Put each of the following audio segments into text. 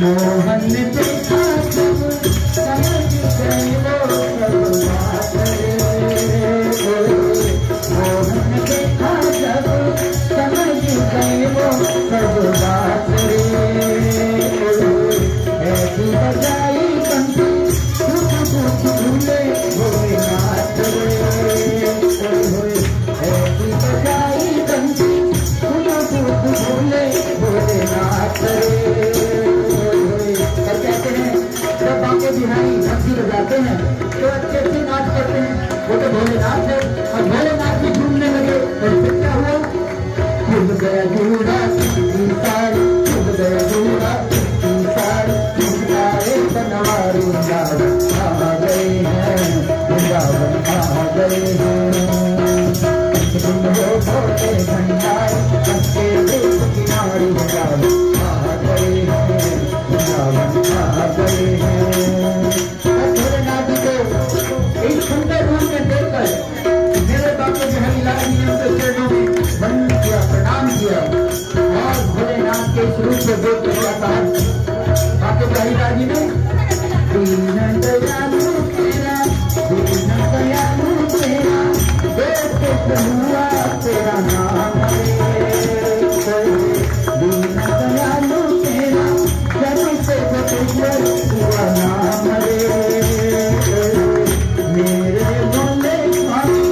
मोहन देखा जब समझ गए वो सब बात रे। मोहन देखा जब समझ गए वो सब बात रे। ऐसी बजाई बंसी दुख दुख भूले भोलेनाथ रे। ऐसी बजाई बंसी दुख दुख भूले भोलेनाथ रे। जब बाके बिहारी बंसी बजाते हैं तो अच्छे अच्छे नाच करते हैं, वो तो भोलेनाथ है। और भोलेनाथ भी झूमने लगे और फिर क्या हुआ? डूब गया जूड़ा इंसान, डूब गया जूड़ा इंसान, बनवारी वृंदावन आ गए हैं, वृंदावन आ गए हैं। वो भोले भंडार बच्चे देख किनारी वृंदावन आ गए हैं, वृंदावन आ गए हैं। भोलेनाथ जी को एक सुंदर रूप में देखकर मेरे बाबा बिहारी लाल जी ने उनके चरणों में वंदन किया, प्रणाम किया। और भोलेनाथ के इस रूप से देख कर क्या कहा बाबा बिहारी लाल जी ने? दीन दयालु तेरा, दीन दयालु तेरा, देख हुआ तेरा नाम रे। दीन दयालु तेरा, जब से हुआ नाम रे। मेरे भोले स्वामी,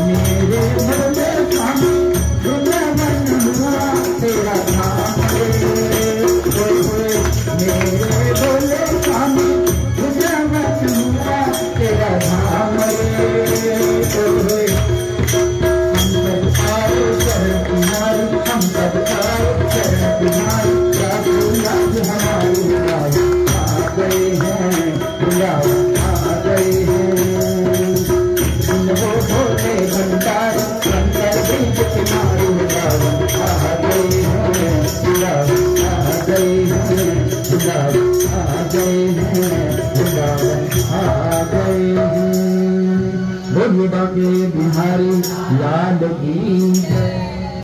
मेरे भोले स्वामी, वृंदावन हुआ तेरा नाम रे। मेरे भोले स्वामी, वृंदावन हुआ तेरा नाम रे। हम सब आए शरण तुम्हारी, राज हमारी वृंदावन आ गए हैं, वृंदावन आ गए हैं। वो भोले भंडार शंकर बीच किनारे वृंदावन आ गए हैं, वृंदावन आ गए हैं, वृंदावन आ गए हैं, वृंदावन आ गए हैं। बोलिए बाके बिहारी लाल की जय।